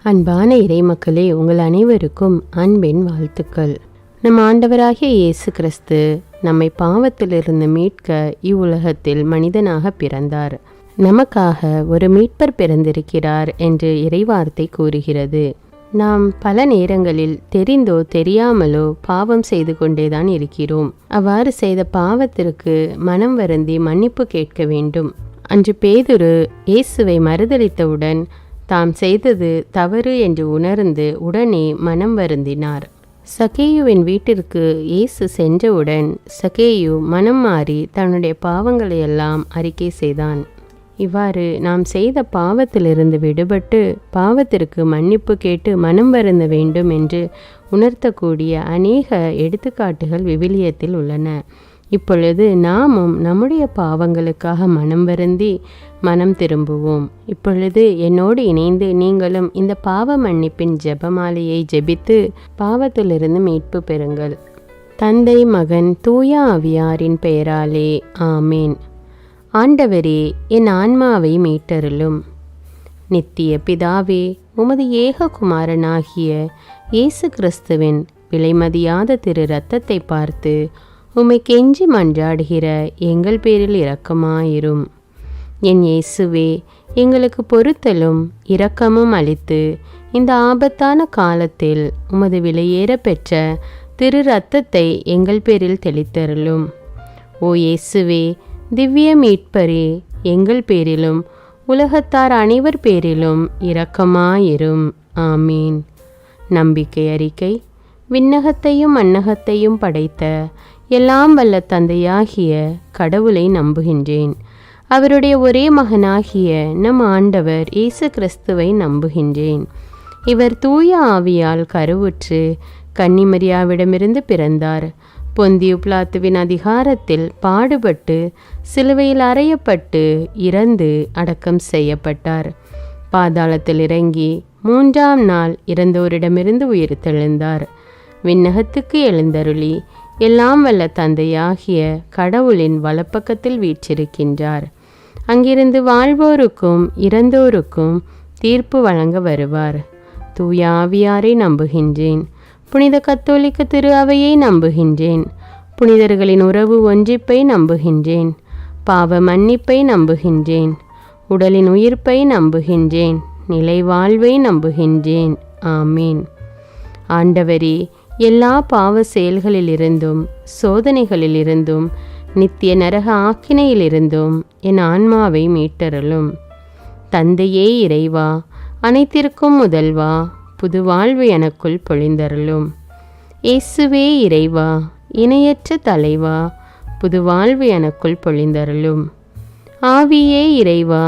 அன்பான இறைமக்களே, உங்கள் அனைவருக்கும் அன்பின் வாழ்த்துக்கள். நம் ஆண்டவராகிய இயேசு கிறிஸ்து நம்மை பாவத்திலிருந்து மீட்க இவ்வுலகத்தில் மனிதனாக பிறந்தார். நமக்காக ஒரு மீட்பர் பிறந்திருக்கிறார் என்று இறைவார்த்தை கூறுகிறது. நாம் பல நேரங்களில் தெரிந்தோ தெரியாமலோ பாவம் செய்து கொண்டேதான் இருக்கிறோம். அவ்வாறு செய்த பாவத்திற்கு மனம் வருந்தி மன்னிப்பு கேட்க வேண்டும். அன்று பேதுரு இயேசுவை மறுதலித்தவுடன் தாம் செய்தது தவறு என்று உணர்ந்து உடனே மனம் வருந்தினார். சகேயுவின் வீட்டிற்கு இயேசு சென்றவுடன் சகேயு மனம் மாறி தன்னுடைய பாவங்களையெல்லாம் அறிக்கை செய்தான். இவ்வாறு நாம் செய்த பாவத்திலிருந்து விடுபட்டு பாவத்திற்கு மன்னிப்பு கேட்டு மனம் வருந்த வேண்டும் என்று உணர்த்தக்கூடிய அநேக எடுத்துக்காட்டுகள் விவிலியத்தில் உள்ளன. இப்பொழுது நாமும் நம்முடைய பாவங்களுக்காக மனம் வருந்தி மனம் திரும்புவோம். இப்பொழுது என்னோடு இணைந்து நீங்களும் இந்த பாவ மன்னிப்பின் ஜெபமாலையை ஜெபித்து பாவத்திலிருந்து மீட்பு பெறுங்கள். தந்தை, மகன், தூய ஆவியாரின் பெயராலே ஆமேன். ஆண்டவரே, என் ஆன்மாவை மீட்டருளும். நித்திய பிதாவே, உமது ஏக குமாரனாகிய இயேசு கிறிஸ்துவின் விலைமதியாத திரு இரத்தத்தை பார்த்து உம்மை கெஞ்சி மன்றாடுகிற எங்கள் பேரில் இரக்கமாயிரும். என் இயேசுவே, எங்களுக்கு பொறுத்தலும் இரக்கமும் அளித்து இந்த ஆபத்தான காலத்தில் உமது விலையேற பெற்ற திரு இரத்தத்தை எங்கள் பேரில் தெளித்தருளும். ஓ இயேசுவே, திவ்ய மீட்பரே, எங்கள் பேரிலும் உலகத்தார் அனைவர் பேரிலும் இரக்கமாயிரும். ஆமீன். நம்பிக்கை அறிக்கை. விண்ணகத்தையும் மண்ணகத்தையும் படைத்த எல்லாம் வல்ல தந்தையாகிய கடவுளை நம்புகின்றேன். அவருடைய ஒரே மகனாகிய நம் ஆண்டவர் இயேசு கிறிஸ்துவை நம்புகின்றேன். இவர் தூய ஆவியால் கருவுற்று கன்னிமரியாவிடமிருந்து பிறந்தார். பொந்தியு பிலாத்துவின் அதிகாரத்தில் பாடுபட்டு சிலுவையில் அறையப்பட்டு இறந்து அடக்கம் செய்யப்பட்டார். பாதாளத்தில் இறங்கி 3ஆம் நாள் இறந்தோரிடமிருந்து உயிர்த்தெழுந்தார். விண்ணகத்துக்கு எழுந்தருளி எல்லாம் வல்ல தந்தையாகிய கடவுளின் வலப்பக்கத்தில் வீற்றிருக்கின்றார். அங்கிருந்து வாழ்வோருக்கும் இறந்தோருக்கும் தீர்ப்பு வழங்க வருவார். தூய ஆவியாரை நம்புகின்றேன். புனித கத்தோலிக்க திரு அவையை நம்புகின்றேன். புனிதர்களின் உறவு ஒன்றிப்பை நம்புகின்றேன். பாவ மன்னிப்பை நம்புகின்றேன். உடலின் உயிர்ப்பை நம்புகின்றேன். நிலை வாழ்வை நம்புகின்றேன். ஆமீன். ஆண்டவரே, எல்லா பாவ செயல்களிலிருந்தும் சோதனைகளிலிருந்தும் நித்திய நரக ஆக்கினையிலிருந்தும் என் ஆன்மாவை மீட்டருளும். தந்தையே இறைவா, அனைத்திற்கும் முதல்வா, புது வாழ்வு எனக்குள் பொழிந்தருளும். இயேசுவே இறைவா, இணையற்ற தலைவா, புது வாழ்வு எனக்குள் பொழிந்தருளும். ஆவியே இறைவா,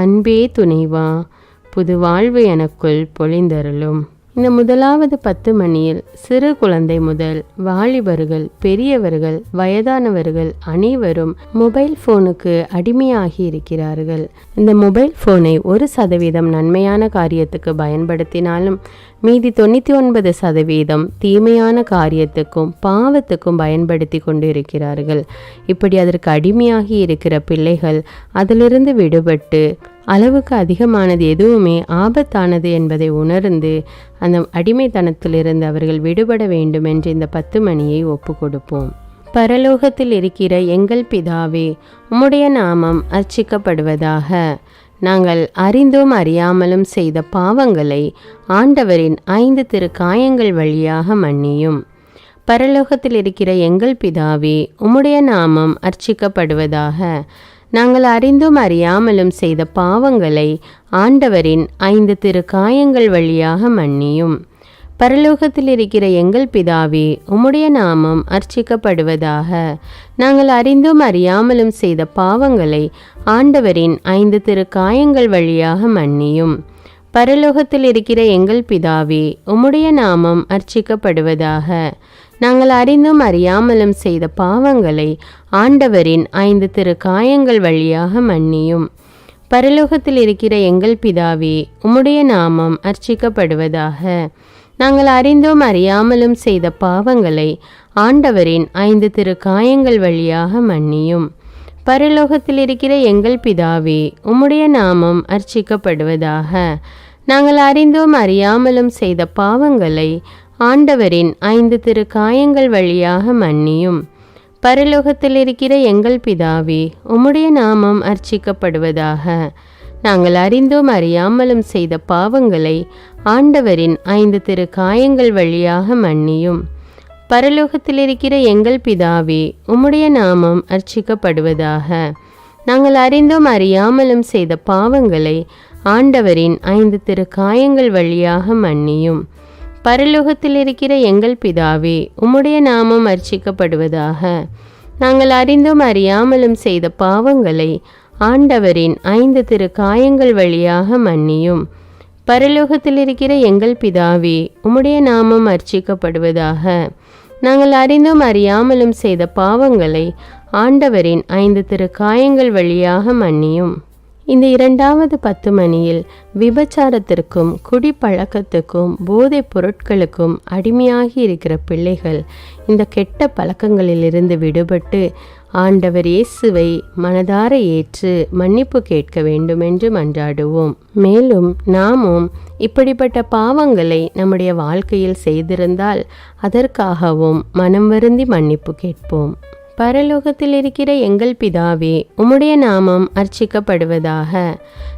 அன்பே துணைவா, புது வாழ்வு எனக்குள் பொழிந்தருளும். இந்த முதலாவது 10 மணியில் சிறு குழந்தை முதல் வாலிபர்கள், பெரியவர்கள், வயதானவர்கள் அனைவரும் மொபைல் ஃபோனுக்கு அடிமையாகி இருக்கிறார்கள். இந்த மொபைல் ஃபோனை 1% நன்மையான காரியத்துக்கு பயன்படுத்தினாலும் மீதி 99% தீமையான காரியத்துக்கும் பாவத்துக்கும் பயன்படுத்தி கொண்டு இருக்கிறார்கள். இப்படி அதற்கு அடிமையாகி இருக்கிற பிள்ளைகள் அதிலிருந்து விடுபட்டு அளவுக்கு அதிகமானது எதுவுமே ஆபத்தானது என்பதை உணர்ந்து அந்த அடிமைத்தனத்திலிருந்து அவர்கள் விடுபட வேண்டும் என்று இந்த 10 மணியை ஒப்பு கொடுப்போம். பரலோகத்தில் இருக்கிற எங்கள் பிதாவே, உம்முடைய நாமம் அர்ச்சிக்கப்படுவதாக. நாங்கள் அறிந்தும் அறியாமலும் செய்த பாவங்களை ஆண்டவரின் 5 திருக்காயங்கள் வழியாக மன்னியும். பரலோகத்தில் இருக்கிற எங்கள் பிதாவே, உம்முடைய நாமம் அர்ச்சிக்கப்படுவதாக. நாங்கள் அறிந்தும் அறியாமலும் செய்த பாவங்களை ஆண்டவரின் 5 திருக்காயங்கள் வழியாக மன்னியும். பரலோகத்தில் இருக்கிற எங்கள் பிதாவே, உம்முடைய நாமம் அர்ச்சிக்கப்படுவதாக. நாங்கள் அறிந்தும் அறியாமலும் செய்த பாவங்களை ஆண்டவரின் 5 திருக்காயங்கள் வழியாக மன்னியும். பரலோகத்தில் இருக்கிற எங்கள் பிதாவே, உம்முடைய நாமம் அர்ச்சிக்கப்படுவதாக. நாங்கள் அறிந்தும் அறியாமலும் செய்த பாவங்களை ஆண்டவரின் 5 திருக்காயங்கள் வழியாக மன்னியும். பரலோகத்தில் இருக்கிற எங்கள் பிதாவே, உம்முடைய நாமம் அர்ச்சிக்கப்படுவதாக. நாங்கள் அறிந்தும் அறியாமலும் செய்த பாவங்களை ஆண்டவரின் 5 திருக்காயங்கள் வழியாக மன்னியும். பரலோகத்தில் இருக்கிற எங்கள் பிதாவே, உம்முடைய நாமம் அர்ச்சிக்கப்படுவதாக. நாங்கள் அறிந்தும் அறியாமலும் செய்த பாவங்களை ஆண்டவரின் 5 திரு காயங்கள் வழியாக மன்னியும். பரலோகத்தில் இருக்கிற எங்கள் பிதாவே, உம்முடைய நாமம் அர்ச்சிக்கப்படுவதாக. நாங்கள் அறிந்தும் அறியாமலும் செய்த பாவங்களை ஆண்டவரின் 5 திரு காயங்கள் வழியாக மன்னியும். பரலோகத்தில் இருக்கிற எங்கள் பிதாவே, உம்முடைய நாமம் அர்ச்சிக்கப்படுவதாக. நாங்கள் அறிந்தும் அறியாமலும் செய்த பாவங்களை ஆண்டவரின் 5 திரு காயங்கள் வழியாக மன்னியும். பரலோகத்தில் இருக்கிற எங்கள் பிதாவே, உம்முடைய நாமம் அர்ச்சிக்கப்படுவதாக. நாங்கள் அறிந்தும் அறியாமலும் செய்த பாவங்களை ஆண்டவரின் 5 திரு காயங்கள் வழியாக மன்னியும். பரலோகத்தில் இருக்கிற எங்கள் பிதாவே, உம்முடைய நாமம் அர்ச்சிக்கப்படுவதாக. நாங்கள் அறிந்தும் அறியாமலும் செய்த பாவங்களை ஆண்டவரின் 5 திரு காயங்கள் வழியாக மன்னியும். இந்த 2வது 10 மணியில் விபச்சாரத்திற்கும் குடிப்பழக்கத்துக்கும் போதைப் பொருட்களுக்கும் அடிமையாகி இருக்கிற பிள்ளைகள் இந்த கெட்ட பழக்கங்களிலிருந்து விடுபட்டு ஆண்டவர் இயேசுவை மனதார ஏற்று மன்னிப்பு கேட்க வேண்டும் என்று மன்றாடுவோம். மேலும் நாமும் இப்படிப்பட்ட பாவங்களை நம்முடைய வாழ்க்கையில் செய்திருந்தால் அதற்காகவும் மனம் வருந்தி மன்னிப்பு கேட்போம். பரலோகத்தில் இருக்கிற எங்கள் பிதாவே, உம்முடைய நாமம் அர்ச்சிக்கப்படுவதாக.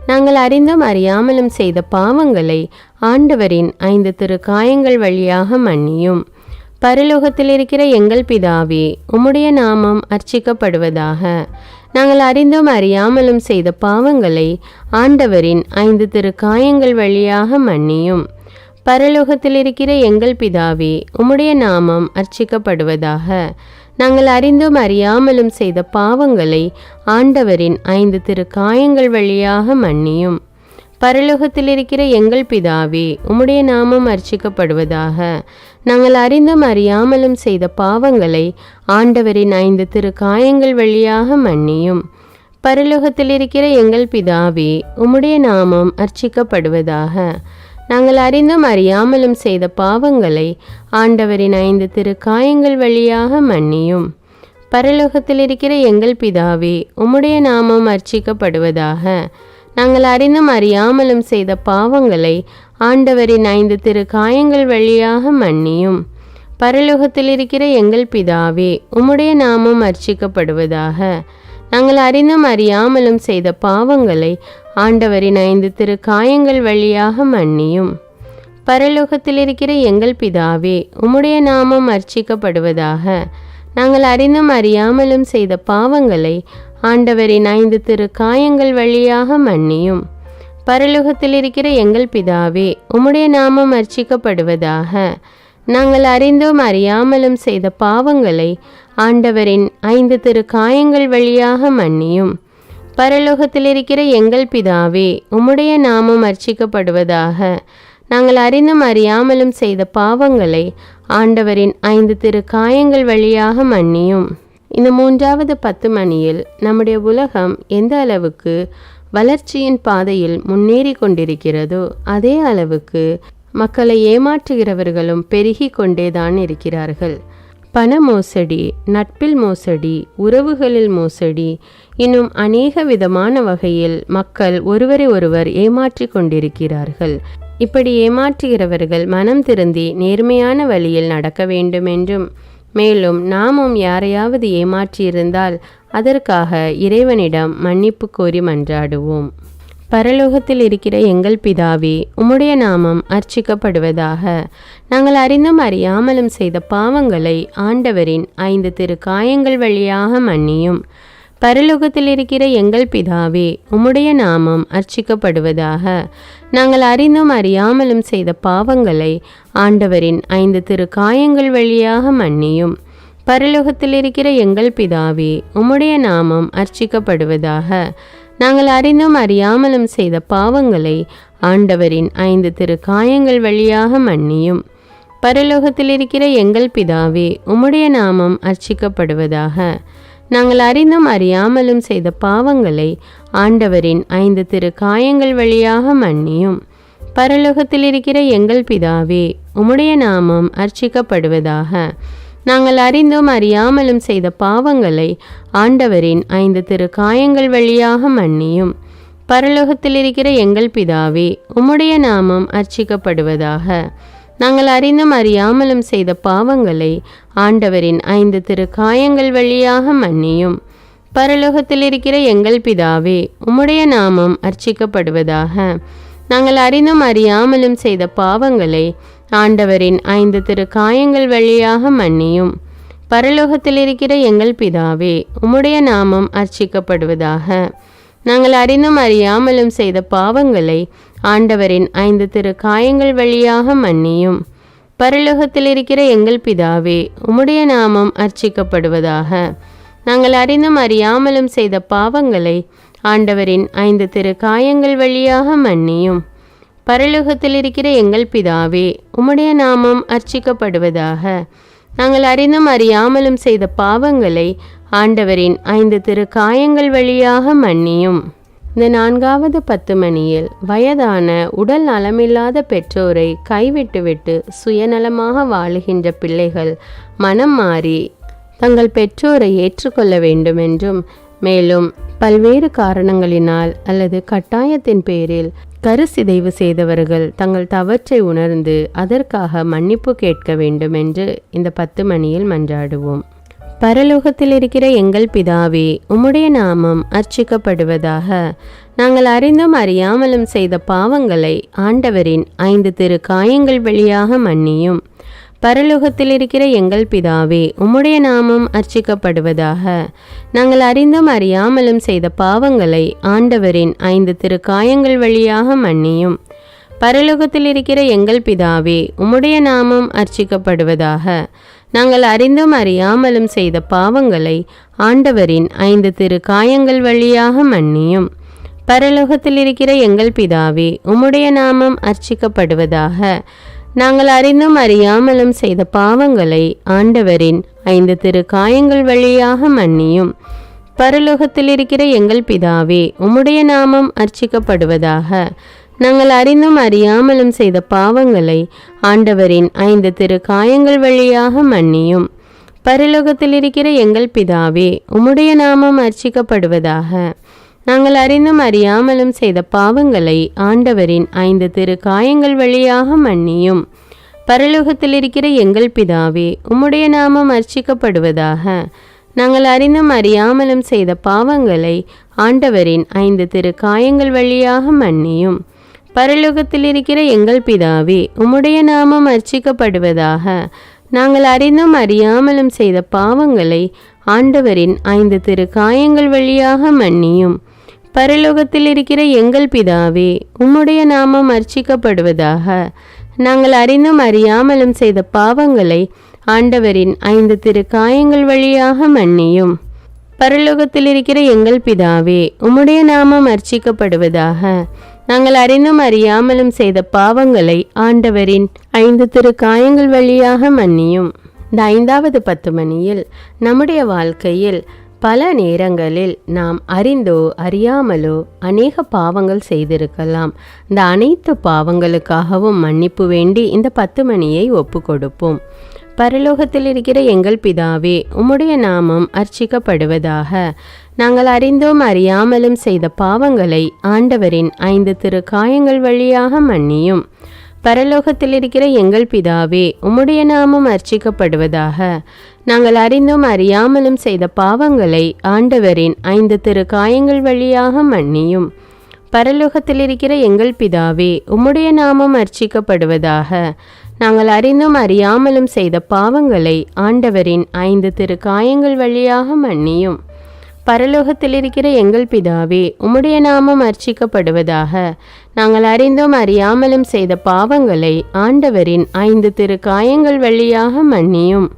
நாங்கள் அறிந்தும் அறியாமலும் செய்த பாவங்களை ஆண்டவரின் 5 திரு காயங்கள் வழியாக மன்னியும். பரலோகத்தில் இருக்கிற எங்கள் பிதாவே, உம்முடைய நாமம் அர்ச்சிக்கப்படுவதாக. நாங்கள் அறிந்தும் அறியாமலும் செய்த பாவங்களை ஆண்டவரின் 5 திரு காயங்கள் வழியாக மன்னியும். பரலோகத்தில் இருக்கிற எங்கள் பிதாவே, உம்முடைய நாமம் அர்ச்சிக்கப்படுவதாக. நாங்கள் அறிந்தும் அறியாமலும் செய்த பாவங்களை ஆண்டவரின் 5 திரு காயங்கள் வழியாக மன்னியும். பரலோகத்தில் இருக்கிற எங்கள் பிதாவே, உம்முடைய நாமம் அர்ச்சிக்கப்படுவதாக. நாங்கள் அறிந்தும் அறியாமலும் செய்த பாவங்களை ஆண்டவரின் 5 திரு காயங்கள் வழியாக மன்னியும். பரலோகத்தில் இருக்கிற எங்கள் பிதாவே, உம்முடைய நாமம் அர்ச்சிக்கப்படுவதாக. நாங்கள் அறிந்தும் அறியாமலும் செய்த பாவங்களை ஆண்டவரின் 5 திரு காயங்கள் வழியாக மன்னியும். பரலோகத்தில் இருக்கிற எங்கள் பிதாவே, உம்முடைய நாமம் அர்ச்சிக்கப்படுவதாக. நாங்கள் அறிந்தும் அறியாமலும் செய்த பாவங்களை ஆண்டவரின் 5 திரு காயங்கள் வழியாக மன்னியும். பரலோகத்தில் இருக்கிற எங்கள் பிதாவே, உம்முடைய நாமம் அர்ச்சிக்கப்படுவதாக. நாங்கள் அறிந்தும் அறியாமலும் செய்த பாவங்களை ஆண்டவரின் 5 திரு காயங்கள் வழியாக மன்னியும். பரலோகத்தில் இருக்கிற எங்கள் பிதாவே, உம்முடைய நாமம் அர்ச்சிக்கப்படுவதாக. நாங்கள் அறிந்தும் அறியாமலும் செய்த பாவங்களை ஆண்டவரின் 5 திரு காயங்கள் வழியாக மன்னியும். பரலோகத்தில் இருக்கிற எங்கள் பிதாவே, உம்முடைய நாமம் அர்ச்சிக்கப்படுவதாக. நாங்கள் அறிந்தும் அறியாமலும் செய்த பாவங்களை ஆண்டவரின் 5 திரு காயங்கள் வழியாக மன்னியும். பரலோகத்தில் இருக்கிற எங்கள் பிதாவே, உம்முடைய நாமம் அர்ச்சிக்கப்படுவதாக. நாங்கள் அறிந்தும் அறியாமலும் செய்த பாவங்களை ஆண்டவரின் 5 திரு காயங்கள் வழியாக மன்னியும். இந்த 3வது 10 மணியில் நம்முடைய உலகம் எந்த அளவுக்கு வளர்ச்சியின் பாதையில் முன்னேறி கொண்டிருக்கிறதோ அதே அளவுக்கு மக்களை ஏமாற்றுகிறவர்களும் பெருகி கொண்டேதான் இருக்கிறார்கள். பண மோசடி, நட்பில் மோசடி, உறவுகளில் மோசடி, இன்னும் அநேக விதமான வகையில் மக்கள் ஒருவரை ஒருவர் ஏமாற்றி கொண்டிருக்கிறார்கள். இப்படி ஏமாற்றுகிறவர்கள் மனம் திருந்தி நேர்மையான வழியில் நடக்க வேண்டும் என்றும், மேலும் நாமும் யாரையாவது ஏமாற்றியிருந்தால் அதற்காக இறைவனிடம் மன்னிப்பு கோரி மன்றாடுவோம். பரலோகத்தில் இருக்கிற எங்கள் பிதாவே, உம்முடைய நாமம் அர்ச்சிக்கப்படுவதாக. நாங்கள் அறிந்தும் அறியாமலும் செய்த பாவங்களை ஆண்டவரின் 5 திரு காயங்கள் வழியாக மன்னியும். பரலோகத்தில் இருக்கிற எங்கள் பிதாவே, உம்முடைய நாமம் அர்ச்சிக்கப்படுவதாக. நாங்கள் அறிந்தும் அறியாமலும் செய்த பாவங்களை ஆண்டவரின் 5 திரு காயங்கள் வழியாக மன்னியும். பரலோகத்தில் இருக்கிற எங்கள் பிதாவே, உம்முடைய நாமம் அர்ச்சிக்கப்படுவதாக. நாங்கள் அறிந்தும் அறியாமலும் செய்த பாவங்களை ஆண்டவரின் 5 திரு காயங்கள் வழியாக மன்னியும். பரலோகத்தில் இருக்கிற எங்கள் பிதாவே, உம்முடைய நாமம் அர்ச்சிக்கப்படுவதாக. நாங்கள் அறிந்தும் அறியாமலும் செய்த பாவங்களை ஆண்டவரின் 5 திரு காயங்கள் வழியாக மன்னியும். பரலோகத்தில் இருக்கிற எங்கள் பிதாவே, உம்முடைய நாமம் அர்ச்சிக்கப்படுவதாக. நாங்கள் அறிந்தும் அறியாமலும் செய்த பாவங்களை ஆண்டவரின் 5 திரு காயங்கள் வழியாக மன்னியும். பரலோகத்தில் இருக்கிற எங்கள் பிதாவே, உம்முடைய நாமம் அர்ச்சிக்கப்படுவதாக. நாங்கள் அறிந்தும் அறியாமலும் செய்த பாவங்களை ஆண்டவரின் 5 திருக்காயங்கள் வழியாக மன்னியும். பரலோகத்தில் இருக்கிற எங்கள் பிதாவே, உம்முடைய நாமம் அர்ச்சிக்கப்படுவதாக. நாங்கள் அறிந்தும் அறியாமலும் செய்த பாவங்களை ஆண்டவரின் 5 திருக்காயங்கள் வழியாக மன்னியும். பரலோகத்தில் இருக்கிற எங்கள் பிதாவே, உம்முடைய நாமம் அர்ச்சிக்கப்படுவதாக. நாங்கள் அறிந்தும் அறியாமலும் செய்த பாவங்களை ஆண்டவரின் 5 திருக்காயங்கள் வழியாக மன்னியும். பரலோகத்தில் இருக்கிற எங்கள் பிதாவே, உம்முடைய நாமம் அர்ச்சிக்கப்படுவதாக. நாங்கள் அறிந்தும் அறியாமலும் செய்த பாவங்களை ஆண்டவரின் 5 திருக்காயங்கள் வழியாக மன்னியும். பரலோகத்தில் இருக்கிற எங்கள் பிதாவே, உம்முடைய நாமம் அர்ச்சிக்கப்படுவதாக. நாங்கள் அறிந்தும் அறியாமலும் செய்த பாவங்களை ஆண்டவரின் 5 திருக்காயங்கள் வழியாக மன்னியும். இந்த 4வது 10 மணியில் வயதான உடல் நலமில்லாத பெற்றோரை கைவிட்டுவிட்டு சுயநலமாக வாழுகின்ற பிள்ளைகள் மனம் மாறி தங்கள் பெற்றோரை ஏற்றுக்கொள்ள வேண்டும் என்றும், மேலும் பல்வேறு காரணங்களினால் அல்லது கட்டாயத்தின் பேரில் கருசிதைவு செய்தவர்கள் தங்கள் தவற்றை உணர்ந்து அதற்காக மன்னிப்பு கேட்க வேண்டும் என்று இந்த 10 மணியில் மன்றாடுவோம். பரலோகத்தில் இருக்கிற எங்கள் பிதாவே, உம்முடைய நாமம் அர்ச்சிக்கப்படுவதாக. நாங்கள் அறிந்தும் அறியாமலும் செய்த பாவங்களை ஆண்டவரின் 5 திருக்காயங்கள் வழியாக மன்னியும். பரலோகத்தில் இருக்கிற எங்கள் பிதாவே, உம்முடைய நாமம் அர்ச்சிக்கப்படுவதாக. நாங்கள் அறிந்தும் அறியாமலும் செய்த பாவங்களை ஆண்டவரின் 5 திருக்காயங்கள் வழியாக மன்னியும். பரலோகத்தில் இருக்கிற எங்கள் பிதாவே, உம்முடைய நாமம் அர்ச்சிக்கப்படுவதாக. நாங்கள் அறிந்தும் அறியாமலும் செய்த பாவங்களை ஆண்டவரின் 5 திருக்காயங்கள் வழியாக மன்னியும். பரலோகத்தில் இருக்கிற எங்கள் பிதாவே, உம்முடைய நாமம் அர்ச்சிக்கப்படுவதாக. நாங்கள் அறிந்தும் அறியாமலும் செய்த பாவங்களை ஆண்டவரின் 5 திருக்காயங்கள் வழியாக மன்னியும். பரலோகத்தில் இருக்கிற எங்கள் பிதாவே, உம்முடைய நாமம் அர்ச்சிக்கப்படுவதாக. நாங்கள் அறிந்தும் அறியாமலும் செய்த பாவங்களை ஆண்டவரின் 5 திருக்காயங்கள் வழியாக மன்னியும். பரலோகத்தில் இருக்கிற எங்கள் பிதாவே, உம்முடைய நாமம் அர்ச்சிக்கப்படுவதாக. நாங்கள் அறிந்தும் அறியாமலும் செய்த பாவங்களை ஆண்டவரின் 5 திருக்காயங்கள் வழியாக மன்னியும். பரலோகத்தில் இருக்கிற எங்கள் பிதாவே, உம்முடைய நாமம் அர்ச்சிக்கப்படுவதாக. நாங்கள் அறிந்தும் அறியாமலும் செய்த பாவங்களை ஆண்டவரின் 5 திருக்காயங்கள் வழியாக மன்னியும். பரலோகத்தில் இருக்கிற எங்கள் பிதாவே, உம்முடைய நாமம் அர்ச்சிக்கப்படுவதாக. நாங்கள் அறிந்தும் அறியாமலும் செய்த பாவங்களை ஆண்டவரின் 5 திருக்காயங்கள் வழியாக மன்னியும். பரலோகத்தில் இருக்கிற எங்கள் பிதாவே, உம்முடைய நாமம் அர்ச்சிக்கப்படுவதாக. நாங்கள் அறிந்தும் அறியாமலும் செய்த பாவங்களை ஆண்டவரின் 5 திருக்காயங்கள் வழியாக மன்னியும். பரலோகத்தில் இருக்கிற எங்கள் பிதாவே, உம்முடைய நாமம் அர்ச்சிக்கப்படுவதாக. நாங்கள் அறிந்தும் அறியாமலும் செய்த பாவங்களை ஆண்டவரின் 5 திருக்காயங்கள் வழியாக மன்னியும். இந்த 5வது 10 மணியில் நம்முடைய வாழ்க்கையில் பல நேரங்களில் நாம் அறிந்தோ அறியாமலோ அநேக பாவங்கள் செய்திருக்கலாம். இந்த அனைத்து பாவங்களுக்காகவும் மன்னிப்பு வேண்டி இந்த 10 மணியை ஒப்பு கொடுப்போம். பரலோகத்தில் இருக்கிற எங்கள் பிதாவே, உம்முடைய நாமம் அர்ச்சிக்கப்படுவதாக. நாங்கள் அறிந்தோம் அறியாமலும் செய்த பாவங்களை ஆண்டவரின் 5 திருக்காயங்கள் வழியாக மன்னியும். பரலோகத்தில் இருக்கிற எங்கள் பிதாவே, உம்முடைய நாமம் அர்ச்சிக்கப்படுவதாக. நாங்கள் அறிந்தும் அறியாமலும் செய்த பாவங்களை ஆண்டவரின் 5 திருக்காயங்கள் வழியாக மன்னியும். பரலோகத்தில் இருக்கிற எங்கள் பிதாவே, உம்முடைய நாமம் அர்ச்சிக்கப்படுவதாக. நாங்கள் அறிந்தும் அறியாமலும் செய்த பாவங்களை ஆண்டவரின் 5 திருக்காயங்கள் வழியாக மன்னியும். பரலோகத்தில் இருக்கிற எங்கள் பிதாவே, உம்முடைய நாமம் அர்ச்சிக்கப்படுவதாக. நாங்கள் அறிந்தும் அறியாமலும் செய்த பாவங்களை ஆண்டவரின் 5 திருக்காயங்கள் வழியாக மன்னியும்.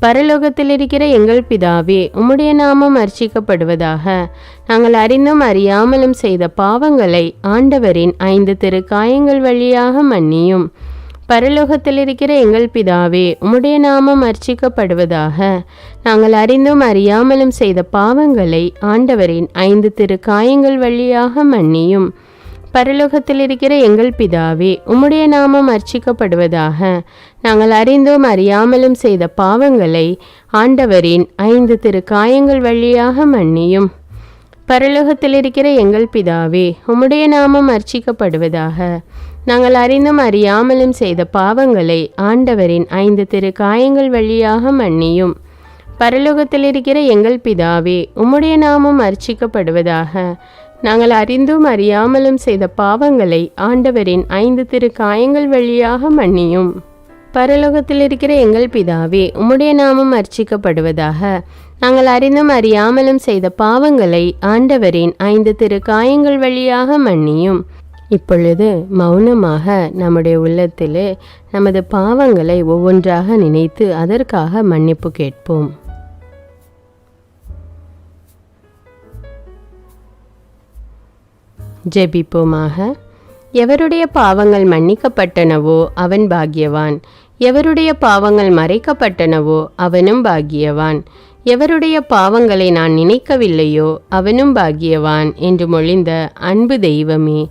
பரலோகத்தில் இருக்கிற எங்கள் பிதாவே, உம்முடைய நாமம் அர்ச்சிக்கப்படுவதாக. நாங்கள் அறிந்தும் அறியாமலும் செய்த பாவங்களை ஆண்டவரின் 5 திருக்காயங்கள் வழியாக மன்னியும். பரலோகத்தில் இருக்கிற எங்கள் பிதாவே, உம்முடைய நாமம் அர்ச்சிக்கப்படுவதாக. நாங்கள் அறிந்தும் அறியாமலும் செய்த பாவங்களை ஆண்டவரின் 5 திருக்காயங்கள் வழியாக மன்னியும். பரலோகத்தில் இருக்கிற எங்கள் பிதாவே, உம்முடைய நாமம் அர்ச்சிக்கப்படுவதாக. நாங்கள் அறிந்தும் அறியாமலும் செய்த பாவங்களை ஆண்டவரின் 5 திருக்காயங்கள் வழியாக மன்னியும். பரலோகத்தில் இருக்கிற எங்கள் பிதாவே, உம்முடைய நாமம் அர்ச்சிக்கப்படுவதாக. நாங்கள் அறிந்தும் அறியாமலும் செய்த பாவங்களை ஆண்டவரின் 5 திருக்காயங்கள் வழியாக மன்னியும். பரலோகத்தில் இருக்கிற எங்கள் பிதாவே, உம்முடைய நாமம் அர்ச்சிக்கப்படுவதாக. நாங்கள் அறிந்தும் அறியாமலும் செய்த பாவங்களை ஆண்டவரின் 5 திருக்காயங்கள் வழியாக மன்னியும். பரலோகத்தில் இருக்கிற எங்கள் பிதாவே, உம்முடைய நாமம் அர்ச்சிக்கப்படுவதாக. நாங்கள் அறிந்தும் அறியாமலும் செய்த பாவங்களை ஆண்டவரின் 5 திருக்காயங்கள் வழியாக மன்னியும். இப்பொழுது மௌனமாக நம்முடைய உள்ளத்திலே நமது பாவங்களை ஒவ்வொன்றாக நினைத்து அதற்காக மன்னிப்பு கேட்போம். ஜெபிப்போமாக. எவருடைய பாவங்கள் மன்னிக்கப்பட்டனவோ அவன் பாக்கியவான். எவருடைய பாவங்கள் மறைக்கப்பட்டனவோ அவனும் பாக்கியவான். எவருடைய பாவங்களை நான் நினைக்கவில்லையோ அவனும் பாக்கியவான் என்று மொழிந்த அன்பு தெய்வமே,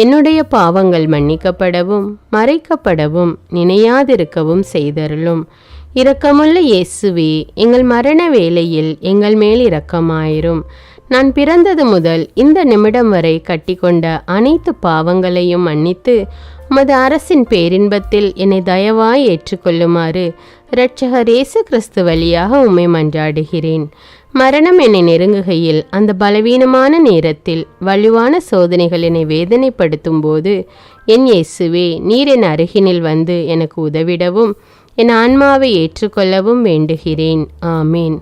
என்னுடைய பாவங்கள் மன்னிக்கப்படவும் மறைக்கப்படவும் நினையாதிருக்கவும் செய்தருளும். இரக்கமுள்ள இயேசுவே, எங்கள் மரண வேளையில் எங்கள் மேல் இரக்கமாயிரும். நான் பிறந்தது முதல் இந்த நிமிடம் வரை கட்டிக்கொண்ட அனைத்து பாவங்களையும் மன்னித்து உமது அரசின் பேரின்பத்தில் என்னை தயவாய் ஏற்றுக்கொள்ளுமாறு இரட்சகர் இயேசு கிறிஸ்து வழியாக உம்மை மன்றாடுகிறேன். மரணம் என்னை நெருங்குகையில் அந்த பலவீனமான நேரத்தில் வலுவான சோதனைகள் என்னை வேதனைப்படுத்தும் போது என் இயேசுவே, நீர் என் அருகினில் வந்து எனக்கு உதவிடவும் என் ஆன்மாவை ஏற்றுக்கொள்ளவும் வேண்டுகிறேன். ஆமீன்.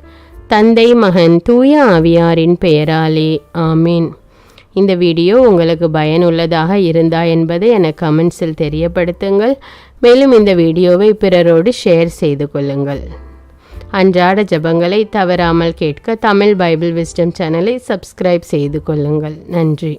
தந்தை, மகன், தூய ஆவியாரின் பெயராலே ஆமீன். இந்த வீடியோ உங்களுக்கு பயனுள்ளதாக இருந்தா என்பதை எனக்கு கமெண்ட்ஸில் தெரியப்படுத்துங்கள். மேலும் இந்த வீடியோவை பிறரோடு ஷேர் செய்து கொள்ளுங்கள். அன்றாட ஜெபங்களை தவறாமல் கேட்க தமிழ் பைபிள் விஸ்டம் சேனலை சப்ஸ்கிரைப் செய்து கொள்ளுங்கள். நன்றி.